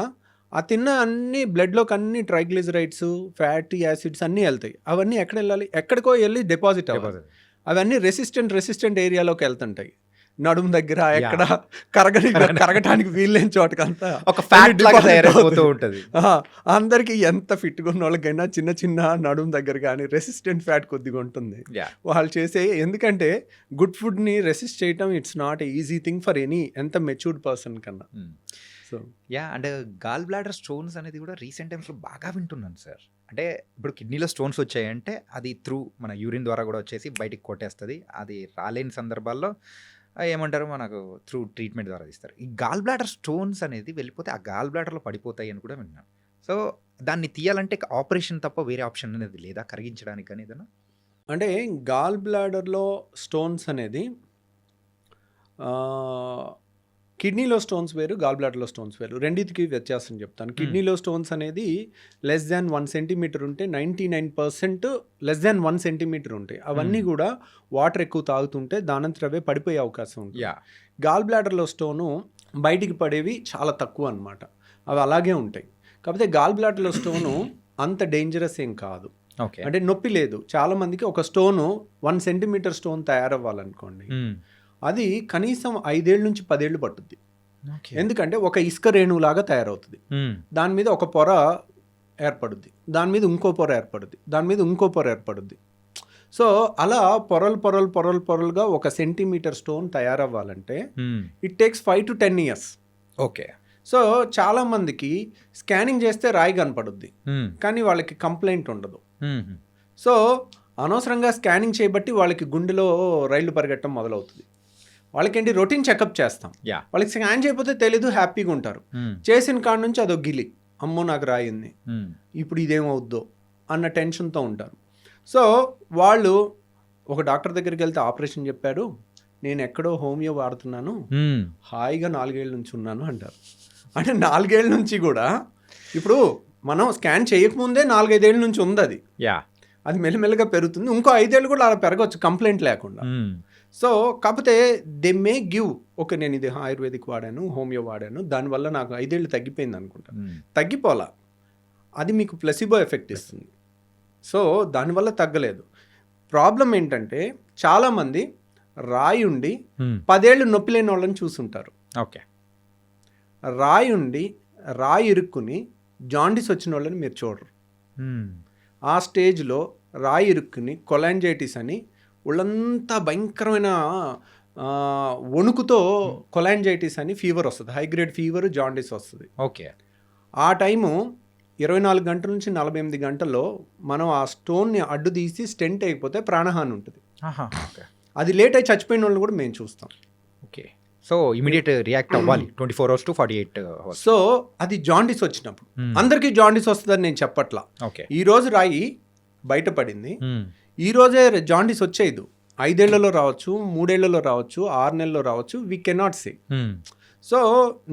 B: ఆ తిన్న అన్ని బ్లడ్లోకి అన్ని ట్రైగ్లిజరైడ్స్, ఫ్యాటీ యాసిడ్స్ అన్నీ వెళ్తాయి. అవన్నీ ఎక్కడ వెళ్ళాలి? ఎక్కడికో వెళ్ళి డిపాజిట్ అవ్వాలి. అవన్నీ రెసిస్టెంట్ ఏరియాలోకి వెళ్తుంటాయి, నడుము దగ్గర ఎక్కడ కరగటానికి వీల్లేని చోటకంతా
A: ఒక ఫ్యాట్ లాగా తయారైపోతూ ఉంటుంది.
B: అందరికి ఎంత ఫిట్గా ఉన్న వాళ్ళకైనా చిన్న చిన్న నడుము దగ్గర కానీ రెసిస్టెంట్ ఫ్యాట్ కొద్దిగా ఉంటుంది వాళ్ళు చేసే. ఎందుకంటే గుడ్ ఫుడ్ని రెసిస్ట్ చేయటం it's not easy thing for any ఎంత మెచ్యూర్డ్ పర్సన్ కన్నా. So
A: and gall bladder stones అనేది కూడా రీసెంట్ టైమ్స్లో బాగా వింటున్నాను సార్. అంటే ఇప్పుడు కిడ్నీలో స్టోన్స్ వచ్చాయంటే అది త్రూ మన యూరిన్ ద్వారా కూడా వచ్చేసి బయటికి కొట్టేస్తుంది. అది రాలేని సందర్భాల్లో ఏమంటారు, మనకు త్రూ ట్రీట్మెంట్ ద్వారా తీస్తారు. ఈ గాల్ బ్లాడర్ స్టోన్స్ అనేది వెళ్ళిపోతే ఆ గాల్ బ్లాడర్లో పడిపోతాయి అని కూడా విన్నాను. సో దాన్ని తీయాలంటే ఆపరేషన్ తప్ప వేరే ఆప్షన్ అనేది లేదా కరిగించడానికి కానీ ఏదైనా?
B: అంటే గాల్ బ్లాడర్లో స్టోన్స్ అనేది కిడ్నీలో స్టోన్స్ వేరు, గాల్ బ్లాడర్లో స్టోన్స్ వేరు. రెండింటికి వ్యత్యాసం చెప్తాను. కిడ్నీలో స్టోన్స్ అనేది లెస్ దాన్ 1 సెంటీమీటర్ ఉంటే 99% లెస్ దాన్ 1 సెంటీమీటర్ ఉంటాయి. అవన్నీ కూడా వాటర్ ఎక్కువ తాగుతుంటే దానంతరవే పడిపోయే అవకాశం ఉంటుంది. గాల్ బ్లాడర్లో స్టోను బయటికి పడేవి చాలా తక్కువ అన్నమాట, అవి అలాగే ఉంటాయి. కాకపోతే గాల్ బ్లాడర్లో స్టోను అంత డేంజరస్ ఏం కాదు. అంటే నొప్పి లేదు. చాలా మందికి ఒక స్టోను 1 సెంటీమీటర్ స్టోన్ తయారవ్వాలనుకోండి, అది కనీసం 5 ఏళ్ళ నుంచి 10 ఏళ్ళు పట్టుద్ది. ఎందుకంటే ఒక ఇసుక రేణువులాగా తయారవుతుంది. దాని మీద ఒక పొర ఏర్పడుద్ది, దాని మీద ఇంకో పొర ఏర్పడుద్ది, దాని మీద ఇంకో పొర ఏర్పడుద్ది. సో అలా పొరలుగా 1 సెంటీమీటర్ స్టోన్ తయారవ్వాలంటే it takes 5 to 10 years.
A: Okay.
B: So చాలా మందికి స్కానింగ్ చేస్తే రాయి కనపడుద్ది, కానీ వాళ్ళకి కంప్లైంట్ ఉండదు. సో అనవసరంగా స్కానింగ్ చేయబట్టి వాళ్ళకి గుండెలో రైళ్లు పరిగెట్టడం మొదలవుతుంది. వాళ్ళకేంటి, రొటీన్ చెకప్ చేస్తాం, వాళ్ళకి స్కాన్ చేయకపోతే తెలీదు, హ్యాపీగా ఉంటారు. చేసిన కాడ నుంచి అదో గిలి, అమ్మో నాకు రాయింది, ఇప్పుడు ఇదేమవుద్దో అన్న టెన్షన్తో ఉంటారు. సో వాళ్ళు ఒక డాక్టర్ దగ్గరికి వెళ్తే ఆపరేషన్ చెప్పారు, నేను ఎక్కడో హోమియో వాడుతున్నాను, హాయిగా 4 ఏళ్ళ నుంచి ఉన్నాను అంటారు. అంటే 4 ఏళ్ళ నుంచి కూడా, ఇప్పుడు మనం స్కాన్ చేయకముందే 4-5 ఏళ్ళ నుంచి ఉంది అది. అది మెల్లమెల్లగా పెరుగుతుంది, ఇంకో 5 ఏళ్ళు కూడా అలా పెరగవచ్చు కంప్లైంట్ లేకుండా. సో కాకపోతే దే మే గివ్, ఓకే నేను ఇది ఆయుర్వేదిక్ వాడాను, హోమియో వాడాను, దానివల్ల నాకు 5 ఏళ్ళు తగ్గిపోయింది అనుకుంటా. తగ్గిపోలా, అది మీకు ప్లసిబో ఎఫెక్ట్ ఇస్తుంది. సో దానివల్ల తగ్గలేదు. ప్రాబ్లం ఏంటంటే చాలామంది రాయి ఉండి 10 ఏళ్ళు నొప్పి లేని వాళ్ళని చూసుంటారు.
A: ఓకే.
B: రాయి ఉండి రాయి ఇరుక్కుని జాండిస్ వచ్చిన వాళ్ళని మీరు చూడరు. ఆ స్టేజ్లో రాయి ఇరుక్కుని కొలాంజైటిస్ అని ఒళ్ళంతా భయంకరమైన వణుకుతో కొలాంజైటిస్ అని ఫీవర్ వస్తుంది, హైగ్రేడ్ ఫీవర్, జాండిస్ వస్తుంది.
A: ఓకే.
B: ఆ టైము 24 గంటల నుంచి 48 గంటల్లో మనం ఆ స్టోన్ని అడ్డు తీసి స్టెంట్ అయిపోతే ప్రాణహాని ఉంటుంది. అది లేట్ అయి చచ్చిపోయిన వాళ్ళని కూడా మేము చూస్తాం.
A: ఓకే. సో ఇమీడియట్ రియాక్ట్ అవ్వాలి 24 hours to 48 hours.
B: సో అది జాండిస్ వచ్చినప్పుడు. అందరికీ జాండిస్ వస్తుందని నేను చెప్పట్లా.
A: ఓకే.
B: ఈరోజు రాయి బయటపడింది, ఈరోజే జాండిస్ వచ్చేది 5 ఏళ్లలో రావచ్చు, 3 ఏళ్లలో రావచ్చు, 6 నెలల్లో రావచ్చు, వీ కెనాట్ సే. సో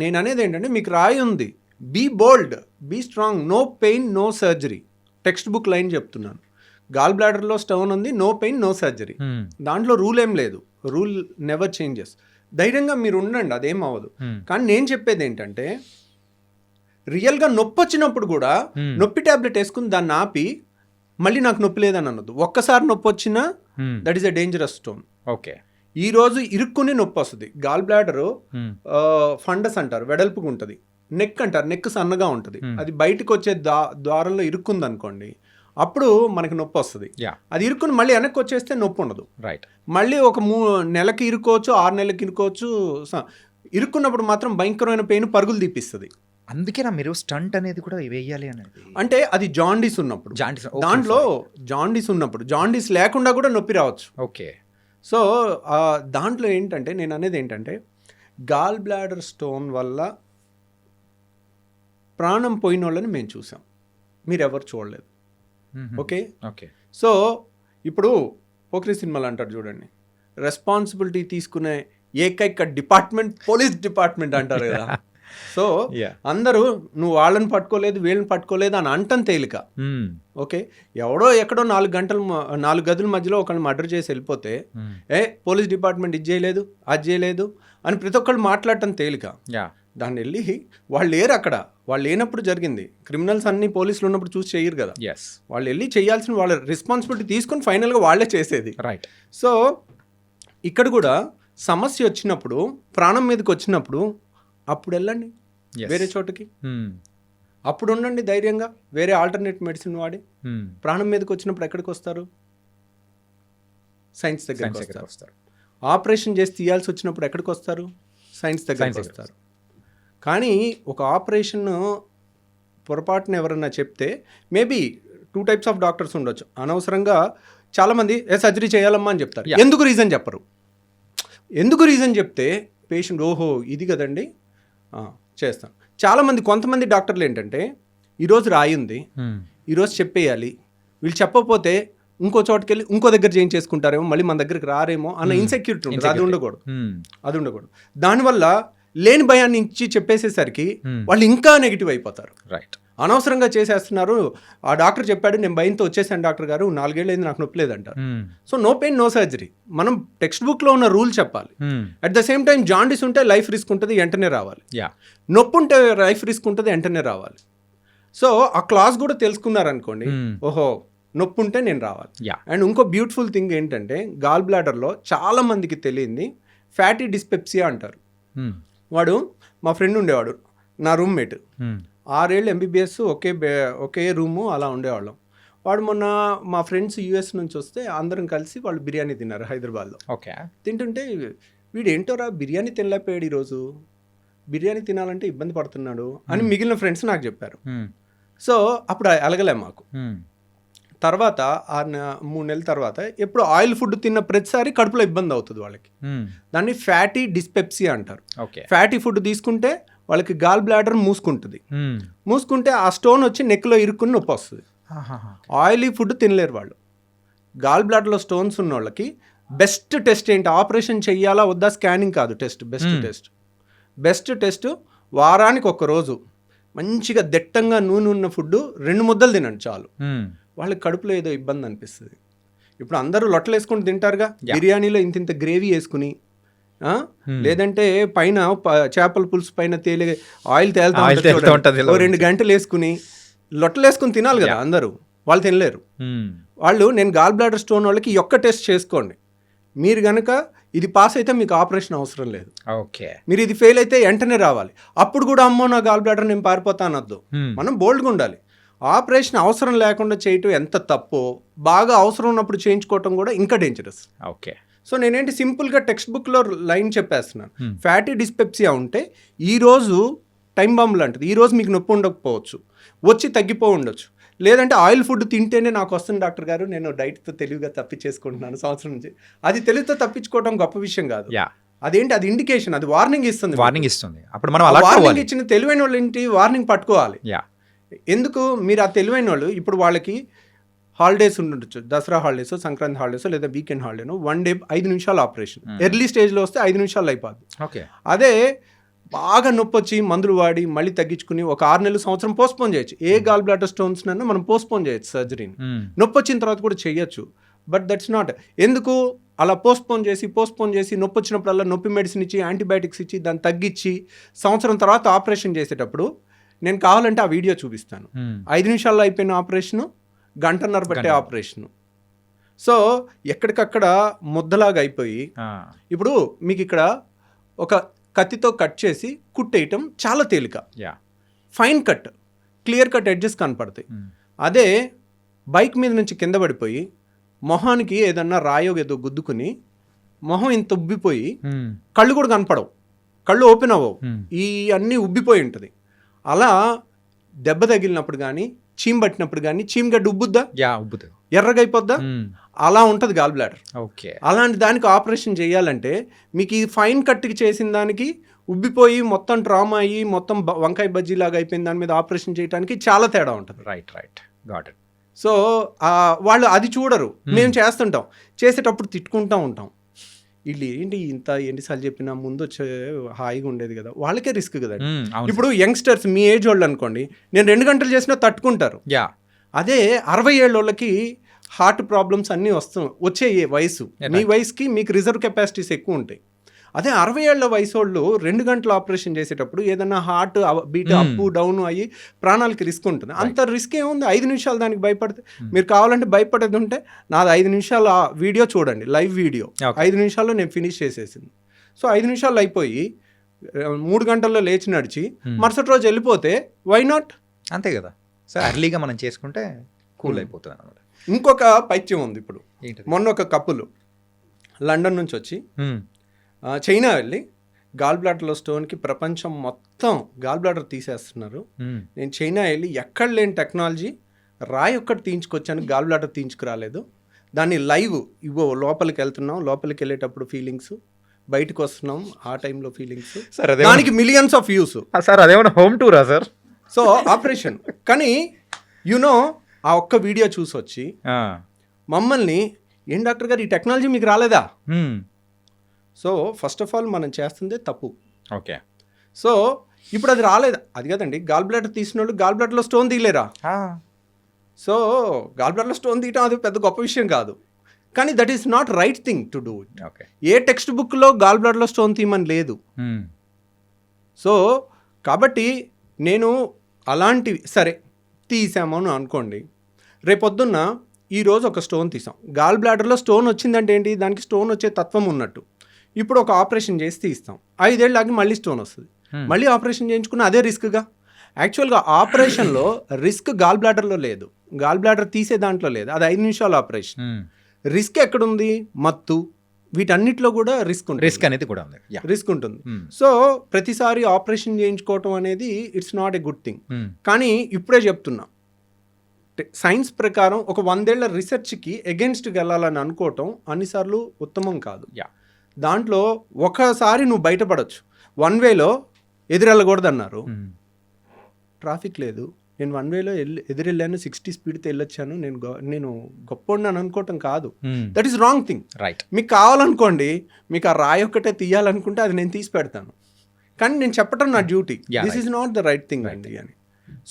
B: నేను అనేది ఏంటంటే, మీకు రాయి ఉంది, be bold, be strong, no pain no surgery. Text book line చెప్తున్నాను. గాల్ బ్లాడర్లో స్టోన్ ఉంది, నో పెయిన్ నో సర్జరీ. దాంట్లో రూల్ ఏం లేదు, రూల్ నెవర్ చేంజెస్. ధైర్యంగా మీరు ఉండండి, అదేం అవ్వదు. కానీ నేను చెప్పేది ఏంటంటే, రియల్గా నొప్పి వచ్చినప్పుడు కూడా నొప్పి టాబ్లెట్ వేసుకుని దాన్ని ఆపి మళ్ళీ నాకు నొప్పి లేదని అనొద్దు. ఒక్కసారి నొప్పి వచ్చినా that is a dangerous stone.
A: Okay,
B: ఈ రోజు ఇరుక్కుని నొప్పి వస్తుంది. గాల్ బ్లాడర్ ఫండస్ అంటారు, వెడల్పుగా ఉంటుంది. నెక్ అంటారు, నెక్ సన్నగా ఉంటుంది. అది బయటకు వచ్చే ద్వారంలో ఇరుక్కుంది అనుకోండి, అప్పుడు మనకి నొప్పి వస్తుంది. అది ఇరుక్కుని మళ్ళీ వెనక్కి వచ్చేస్తే నొప్పి ఉండదు.
A: రైట్.
B: మళ్ళీ ఒక 3 నెలలకి ఇరుక్కోవచ్చు, 6 నెలలకి ఇరుక్కోవచ్చు. ఇరుక్కున్నప్పుడు మాత్రం భయంకరమైన పెయిన్ పరుగులు తీపిస్తుంది.
A: అందుకేనా మీరు స్టంట్ అనేది కూడా వేయాలి అనేది?
B: అంటే అది జాండీస్ ఉన్నప్పుడు, దాంట్లో జాండీస్ ఉన్నప్పుడు, జాండీస్ లేకుండా కూడా నొప్పి రావచ్చు.
A: ఓకే.
B: సో దాంట్లో ఏంటంటే నేను అనేది ఏంటంటే గాల్ బ్లాడర్ స్టోన్ వల్ల ప్రాణం పోయిన వాళ్ళని మేము చూసాం, మీరెవరు చూడలేదు. Okay
A: okay.
B: సో ఇప్పుడు పోక్రీ సినిమాలు అంటారు చూడండి, రెస్పాన్సిబిలిటీ తీసుకునే ఏకైక డిపార్ట్మెంట్ పోలీస్ డిపార్ట్మెంట్ అంటారు కదా. సో అందరూ నువ్వు వాళ్ళని పట్టుకోలేదు వీళ్ళని పట్టుకోలేదు అని అంటం తేలిక. ఓకే, ఎవడో ఎక్కడో 4 గదుల మధ్యలో ఒకళ్ళని మర్డర్ చేసి వెళ్ళిపోతే పోలీస్ డిపార్ట్మెంట్ ఇది చేయలేదు అది చేయలేదు అని ప్రతి ఒక్కళ్ళు మాట్లాడటం తేలిక. దాన్ని వెళ్ళి వాళ్ళు లేరు అక్కడ, వాళ్ళు లేనప్పుడు జరిగింది. క్రిమినల్స్ అన్ని పోలీసులు ఉన్నప్పుడు చూసి చేయరు కదా. వాళ్ళు వెళ్ళి చేయాల్సిన వాళ్ళ రెస్పాన్సిబిలిటీ తీసుకొని ఫైనల్గా వాళ్ళే చేసేది.
A: రైట్.
B: సో ఇక్కడ కూడా సమస్య వచ్చినప్పుడు, ప్రాణం మీదకి వచ్చినప్పుడు అప్పుడు వెళ్ళండి వేరే చోటకి, అప్పుడు ఉండండి ధైర్యంగా, వేరే ఆల్టర్నేట్ మెడిసిన్ వాడి. ప్రాణం మీదకి వచ్చినప్పుడు ఎక్కడికి వస్తారు? సైన్స్ దగ్గరికి వస్తారు. ఆపరేషన్ చేసి తీయాల్సి వచ్చినప్పుడు ఎక్కడికి వస్తారు? సైన్స్ దగ్గరికి వస్తారు. కానీ ఒక ఆపరేషన్ పొరపాటున ఎవరన్నా చెప్తే మేబీ 2 types ఆఫ్ డాక్టర్స్ ఉండొచ్చు. అనవసరంగా చాలామంది సర్జరీ చేయాలమ్మా అని చెప్తారు. ఎందుకు రీజన్ చెప్పరు. ఎందుకు రీజన్ చెప్తే పేషెంట్ ఓహో ఇది కదండి చేస్తాం. చాలామంది కొంతమంది డాక్టర్లు ఏంటంటే ఈరోజు రాయి ఉంది, ఈరోజు చెప్పేయాలి, వీళ్ళు చెప్పకపోతే ఇంకో చోటుకి వెళ్ళి ఇంకో దగ్గర చేయించేసుకుంటారేమో, మళ్ళీ మన దగ్గరికి రారేమో అన్న ఇన్సెక్యూరిటీ ఉంటుంది. అది ఉండకూడదు. దానివల్ల లేని భయాన్ని ఇచ్చి చెప్పేసేసరికి వాళ్ళు ఇంకా నెగిటివ్ అయిపోతారు.
A: రైట్.
B: అనవసరంగా చేసేస్తున్నారు. ఆ డాక్టర్ చెప్పాడు, నేను భయంతో వచ్చేసాను డాక్టర్ గారు, 4 ఏళ్ళు అయింది నాకు నొప్పి లేదంటారు. So no pain no surgery. మనం టెక్స్ట్ బుక్లో ఉన్న రూల్ చెప్పాలి. At the same time jaundice ఉంటే లైఫ్ రిస్క్ ఉంటుంది, వెంటనే రావాలి. నొప్పి ఉంటే లైఫ్ రిస్క్ ఉంటుంది, వెంటనే రావాలి. సో ఆ క్లాస్ కూడా తెలుసుకున్నారనుకోండి, ఓహో నొప్పి ఉంటే నేను రావాలి. అండ్ ఇంకో బ్యూటిఫుల్ థింగ్ ఏంటంటే గాల్ బ్లాడర్లో చాలా మందికి తెలియంది ఫ్యాటీ డిస్పెప్సియా అంటారు. వాడు మా ఫ్రెండ్ ఉండేవాడు, నా రూమ్మేట్. 6 ఏళ్ళు MBBS ఒకే రూము అలా ఉండేవాళ్ళం. వాడు మొన్న మా ఫ్రెండ్స్ US నుంచి వస్తే అందరం కలిసి వాళ్ళు బిర్యానీ తిన్నారు హైదరాబాద్లో.
A: ఓకే.
B: తింటుంటే వీడు ఏంటోరా బిర్యానీ తినలేకపోయాడు, ఈరోజు బిర్యానీ తినాలంటే ఇబ్బంది పడుతున్నాడు అని మిగిలిన ఫ్రెండ్స్ నాకు చెప్పారు. సో అప్పుడు అలగలే మాకు. తర్వాత 3 నెలల తర్వాత ఎప్పుడు ఆయిల్ ఫుడ్ తిన్న ప్రతిసారి కడుపులో ఇబ్బంది అవుతుంది వాళ్ళకి. దాన్ని ఫ్యాటీ డిస్పెప్సియా అంటారు. ఫ్యాటీ ఫుడ్ తీసుకుంటే వాళ్ళకి గాల్ బ్లాడర్ మూసుకుంటే ఆ స్టోన్ వచ్చి నెక్లో ఇరుక్కుని నొప్పి వస్తుంది. ఆయిలీ ఫుడ్ తినలేరు వాళ్ళు. గాల్ బ్లాడర్లో స్టోన్స్ ఉన్న వాళ్ళకి బెస్ట్ టెస్ట్ ఏంటి, ఆపరేషన్ చెయ్యాలా వద్దా స్కానింగ్ కాదు, బెస్ట్ టెస్ట్ వారానికి 1 రోజు మంచిగా దట్టంగా నూనె ఉన్న ఫుడ్ 2 ముద్దలు తినండి చాలు. వాళ్ళకి కడుపులో ఏదో ఇబ్బంది అనిపిస్తుంది. ఇప్పుడు అందరూ లొట్టలు వేసుకుని తింటారుగా, బిర్యానీలో ఇంత గ్రేవీ వేసుకుని, లేదంటే పైన చేపల పులుసు పైన ఆయిల్ తేలుతా 2 గంటలు వేసుకుని లొట్టలు వేసుకుని తినాలి కదా అందరూ. వాళ్ళు తినలేరు. వాళ్ళు నేను గాల్ బ్లాడర్ స్టోన్ వాళ్ళకి ఒక్క టెస్ట్ చేసుకోండి, మీరు కనుక ఇది పాస్ అయితే మీకు ఆపరేషన్ అవసరం లేదు.
A: ఓకే.
B: మీరు ఇది ఫెయిల్ అయితే వెంటనే రావాలి. అప్పుడు కూడా అమ్మో నా గాల్ బ్లాడర్ నేను పారిపోతా అనొద్దు. మనం బోల్డ్గా ఉండాలి. ఆపరేషన్ అవసరం లేకుండా చేయటం ఎంత తప్పో, బాగా అవసరం ఉన్నప్పుడు చేయించుకోవటం కూడా ఇంకా డేంజరస్.
A: ఓకే.
B: సో నేనేంటి సింపుల్గా టెక్స్ట్ బుక్లో లైన్ చెప్పేస్తున్నాను. ఫ్యాటీ డిస్పెప్సియా ఉంటే ఈరోజు టైం బాంబు లాంటిది, ఈరోజు మీకు నొప్పి ఉండకపోవచ్చు, వచ్చి తగ్గిపో ఉండొచ్చు. లేదంటే ఆయిల్ ఫుడ్ తింటేనే నాకు వస్తుంది డాక్టర్ గారు, నేను డైట్తో తెలివిగా తప్పించేసుకుంటున్నాను సంవత్సరం నుంచి. అది తెలివితో తప్పించుకోవటం గొప్ప విషయం కాదు. అదేంటి, అది ఇండికేషన్, అది వార్నింగ్ ఇస్తుంది.
A: అప్పుడు మనం
B: వార్నింగ్ ఇచ్చిన తెలివైన వాళ్ళు ఏంటి, వార్నింగ్ పట్టుకోవాలి. ఎందుకు మీరు ఆ తెలివైన వాళ్ళు ఇప్పుడు వాళ్ళకి హాలిడేస్ ఉండొచ్చు, దసరా హాలిడేస్, సంక్రాంతి హాలిడేస్, లేదా వీకెండ్ హాలిడేను, 1 డే 5 నిమిషాలు ఆపరేషన్. ఎర్లీ స్టేజ్లో వస్తే 5 నిమిషాలు అయిపోద్ది. అదే బాగా నొప్పి వచ్చి మందులు వాడి మళ్ళీ తగ్గించుకుని ఒక 6 నెలలు సంవత్సరం పోస్ట్పోన్ చేయొచ్చు. ఏ గాల్ బ్లాడర్ స్టోన్స్ నన్ను మనం పోస్ట్పోన్ చేయొచ్చు సర్జరీని. నొప్పి వచ్చిన తర్వాత కూడా చేయొచ్చు. But that's not. ఎందుకు అలా పోస్ట్పోన్ చేసి నొప్పి వచ్చినప్పుడల్లా నొప్పి మెడిసిన్ ఇచ్చి యాంటీబయాటిక్స్ ఇచ్చి దాన్ని తగ్గించి సంవత్సరం తర్వాత ఆపరేషన్ చేసేటప్పుడు నేను కావాలంటే ఆ వీడియో చూపిస్తాను. 5 నిమిషాల్లో అయిపోయిన ఆపరేషను, గంటన్నర పట్టే ఆపరేషను. సో ఎక్కడికక్కడ ముద్దలాగా అయిపోయి, ఇప్పుడు మీకు ఇక్కడ ఒక కత్తితో కట్ చేసి కుట్టేయటం చాలా తేలిక, fine cut, clear cut edges కనపడతాయి. అదే బైక్ మీద నుంచి కింద పడిపోయి మొహానికి ఏదన్నా రాయో ఏదో గుద్దుకుని మొహం ఇంత ఉబ్బిపోయి కళ్ళు కూడా కనపడవు, కళ్ళు ఓపెన్ అవ్వవు, ఈ అన్నీ ఉబ్బిపోయి ఉంటుంది. అలా దెబ్బ తగిలినప్పుడు కానీ, చీమ్ పట్టినప్పుడు కానీ, చీమగడ్డ ఉబ్బుద్దా, ఎర్రగా అయిపోద్దా, అలా ఉంటుంది గాల్ బ్లాడర్. అలాంటి దానికి ఆపరేషన్ చేయాలంటే మీకు ఈ ఫైన్ కట్కి చేసిన దానికి ఉబ్బిపోయి మొత్తం ట్రామా అయ్యి మొత్తం వంకాయ బజ్జీ లాగా అయిపోయిన దాని మీద ఆపరేషన్ చేయడానికి చాలా తేడా ఉంటుంది.
A: రైట్.
B: సో వాళ్ళు అది చూడరు, మేము చేస్తుంటాం, చేసేటప్పుడు తిట్టుకుంటూ ఉంటాం. వీళ్ళు ఏంటి ఇంత ఎన్నిసార్లు చెప్పినా ముందు వచ్చే హాయిగా ఉండేది కదా, వాళ్ళకే రిస్క్ కదా. ఇప్పుడు యంగ్స్టర్స్ మీ ఏజ్ వాళ్ళు అనుకోండి, నేను 2 గంటలు చేసినా తట్టుకుంటారు. అదే 60 ఏళ్ళ వాళ్ళకి హార్ట్ ప్రాబ్లమ్స్ అన్నీ వచ్చే వయసు, మీ వయసుకి మీకు రిజర్వ్ కెపాసిటీస్ ఎక్కువ ఉంటాయి. అదే 60 ఏళ్ల వయసు వాళ్ళు 2 గంటలు ఆపరేషన్ చేసేటప్పుడు ఏదైనా హార్ట్ బీట్ అప్ డౌన్ అయ్యి ప్రాణాలకి రిస్క్ ఉంటుంది. అంత రిస్క్ ఏముంది, 5 నిమిషాలు దానికి భయపడితే. మీరు కావాలంటే భయపడేది ఉంటే నాది 5 నిమిషాల వీడియో చూడండి, లైవ్ వీడియో 5 నిమిషాల్లో నేను ఫినిష్ చేసేసింది. సో 5 నిమిషాలు అయిపోయి 3 గంటల్లో లేచి నడిచి మరుసటి రోజు వెళ్ళిపోతే వై నాట్,
A: అంతే కదా. సో అర్లీగా మనం చేసుకుంటే కూల్ అయిపోతుంది అన్నమాట.
B: ఇంకొక పైత్యం ఉంది. ఇప్పుడు మొన్న ఒక కప్పులు లండన్ నుంచి వచ్చి చైనా వెళ్ళి గాల్ బ్లాడర్లో స్టోన్కి ప్రపంచం మొత్తం గాల్ బ్లాడర్ తీసేస్తున్నారు. నేను చైనా వెళ్ళి ఎక్కడ లేని టెక్నాలజీ రాయి ఒక్కటి తీయించుకొచ్చాను, గాల్ బ్లాడర్ తీయించుకురాలేదు. దాన్ని లైవ్ ఇవో లోపలికి వెళ్తున్నాం, లోపలికి వెళ్ళేటప్పుడు ఫీలింగ్స్, బయటకు వస్తున్నాం ఆ టైంలో ఫీలింగ్స్, దానికి మిలియన్స్ ఆఫ్ వ్యూస్.
A: సార్ అదేమన్నా హోమ్ టూరా సార్?
B: సో ఆపరేషన్ కానీ యునో ఆ ఒక్క వీడియో చూసి వచ్చి మమ్మల్ని, ఏం డాక్టర్ గారు ఈ టెక్నాలజీ మీకు రాలేదా? సో ఫస్ట్ ఆఫ్ ఆల్ మనం చేస్తుందే తప్పు.
A: ఓకే.
B: సో ఇప్పుడు అది రాలేదు, అది కదండి గాల్ బ్లాడర్ తీసిన వాళ్ళు గాల్ బ్లాడర్లో స్టోన్ తీయలేరా? సో గాల్ బ్లాడర్లో స్టోన్ తీయటం అది పెద్ద గొప్ప విషయం కాదు, కానీ that is not right thing to do it. ఏ టెక్స్ట్ బుక్లో గాల్ బ్లాడర్లో స్టోన్ తీయమని లేదు. సో కాబట్టి నేను అలాంటివి సరే తీసాము అని అనుకోండి, రేపొద్దున్న ఈరోజు ఒక స్టోన్ తీసాం, గాల్ బ్లాడర్లో స్టోన్ వచ్చిందంటే ఏంటి, దానికి స్టోన్ వచ్చే తత్వం ఉన్నట్టు. ఇప్పుడు ఒక ఆపరేషన్ చేసి తీస్తాం, 5 ఏళ్ళు ఆగి మళ్ళీ స్టోన్ వస్తుంది, మళ్ళీ ఆపరేషన్ చేయించుకున్న అదే రిస్క్గా. యాక్చువల్గా ఆపరేషన్లో రిస్క్ గాల్ బ్లాడర్లో లేదు, గాల్ బ్లాడర్ తీసే దాంట్లో లేదు, అది 5 నిమిషాల ఆపరేషన్. రిస్క్ ఎక్కడుంది, మత్తు, వీటన్నిటిలో కూడా రిస్క్
A: అనేది కూడా ఉంది,
B: రిస్క్ ఉంటుంది. సో ప్రతిసారి ఆపరేషన్ చేయించుకోవటం అనేది it's not a good thing. కానీ ఇప్పుడే చెప్తున్నా, సైన్స్ ప్రకారం ఒక 100 ఏళ్ల రీసెర్చ్కి ఎగెన్స్ట్కి వెళ్ళాలని అనుకోవటం అన్నిసార్లు ఉత్తమం కాదు. దాంట్లో ఒకసారి నువ్వు బయటపడవచ్చు, 1 వేలో ఎదురెళ్ళకూడదు అన్నారు, ట్రాఫిక్ లేదు, నేను 1 వేలో ఎదురెళ్ళాను, 60 స్పీడ్తో వెళ్ళొచ్చాను, నేను గొప్ప అనుకోవటం కాదు. That is wrong thing.
A: Right.
B: మీకు కావాలనుకోండి, మీకు ఆ రాయి ఒక్కటే తీయాలనుకుంటే అది నేను తీసి పెడతాను, కానీ నేను చెప్పటం నా duty. This is not the right thing అండి అని.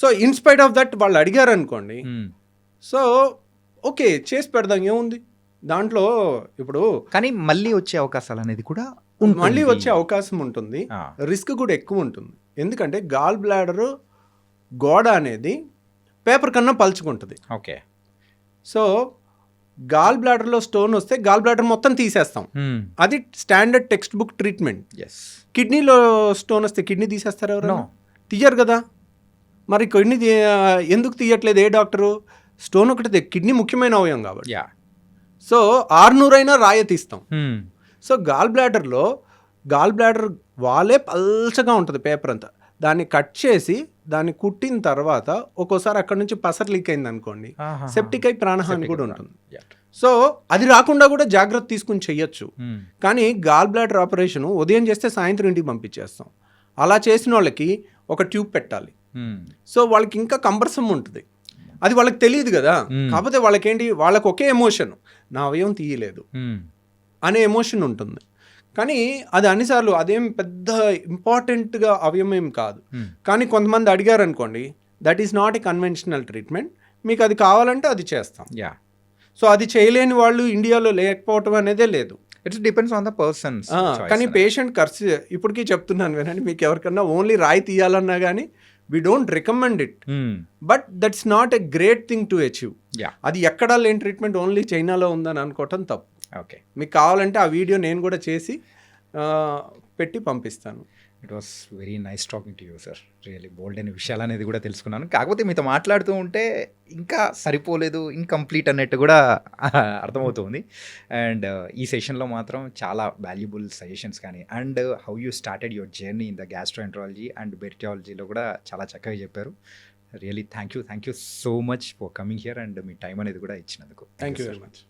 B: సో ఇన్స్పైట్ ఆఫ్ దట్ వాళ్ళు అడిగారు అనుకోండి, సో ఓకే చేసి పెడదాం, ఏముంది దాంట్లో. ఇప్పుడు
A: కానీ మళ్ళీ వచ్చే అవకాశాలు అనేది కూడా
B: మళ్ళీ వచ్చే అవకాశం ఉంటుంది, రిస్క్ కూడా ఎక్కువ ఉంటుంది. ఎందుకంటే గాల్ బ్లాడర్ గోడ అనేది పేపర్ కన్నా పలుచుకుంటుంది.
A: ఓకే.
B: సో గాల్ బ్లాడర్లో స్టోన్ వస్తే గాల్ బ్లాడర్ మొత్తం తీసేస్తాం, అది స్టాండర్డ్ టెక్స్ట్ బుక్ ట్రీట్మెంట్. కిడ్నీలో స్టోన్ వస్తే కిడ్నీ తీసేస్తారు ఎవరు? తీయరు కదా. మరి కిడ్నీ ఎందుకు తీయట్లేదు ఏ డాక్టరు? స్టోన్ ఒకటి, కిడ్నీ ముఖ్యమైన అవయవం కాబట్టి. సో 600 అయినా రాయ తీస్తాం. సో గాల్ బ్లాడర్ వాలే పల్చగా ఉంటుంది పేపర్ అంతా, దాన్ని కట్ చేసి దాన్ని కుట్టిన తర్వాత ఒక్కోసారి అక్కడ నుంచి పసర్ లీక్ అయింది అనుకోండి, సెప్టిక్ అయి ప్రాణహాని కూడా ఉంటుంది. సో అది రాకుండా కూడా జాగ్రత్త తీసుకుని చెయ్యొచ్చు. కానీ గాల్ బ్లాడర్ ఆపరేషన్ ఉదయం చేస్తే సాయంత్రం ఇంటికి పంపించేస్తాం. అలా చేసిన వాళ్ళకి ఒక ట్యూబ్ పెట్టాలి. సో వాళ్ళకి ఇంకా కంబర్సం ఉంటుంది, అది వాళ్ళకి తెలియదు కదా. కాకపోతే వాళ్ళకేంటి, వాళ్ళకి ఒకే ఎమోషన్, నా అవయవం తీయలేదు అనే ఎమోషన్ ఉంటుంది. కానీ అది అన్నిసార్లు అదేం పెద్ద ఇంపార్టెంట్గా అవయవం ఏం కాదు. కానీ కొంతమంది అడిగారు అనుకోండి, that is not a conventional treatment, మీకు అది కావాలంటే అది చేస్తాం. సో అది చేయలేని వాళ్ళు ఇండియాలో లేకపోవటం అనేదే లేదు.
A: It's depends on the persons.
B: కానీ పేషెంట్ ఖర్చు ఇప్పటికీ చెప్తున్నాను వినండి, మీకు ఎవరికన్నా ఓన్లీ రాయి తీయాలన్నా కానీ we don't recommend it, but that's not a great thing to achieve.
A: Yeah,
B: అది ఎక్కడా లేని ట్రీట్మెంట్ ఓన్లీ చైనాలో ఉందని అనుకోవటం తప్పు.
A: ఓకే.
B: మీకు కావాలంటే ఆ వీడియో నేను కూడా చేసి పెట్టి పంపిస్తాను.
A: It was very nice talking to you sir. Really bold అయిన విషయాలు అనేది కూడా తెలుసుకున్నాను. కాకపోతే మీతో మాట్లాడుతూ ఉంటే ఇంకా సరిపోలేదు, ఇన్కంప్లీట్ అన్నట్టు కూడా అర్థమవుతుంది. అండ్ ఈ సెషన్లో మాత్రం చాలా వాల్యుబుల్ సజెషన్స్ కానీ and how you started your journey in the gastroenterology and బెర్టియాలజీలో కూడా చాలా చక్కగా చెప్పారు. Really thank you so much for coming here and మీ టైం అనేది కూడా ఇచ్చినందుకు.
B: Thank you very much.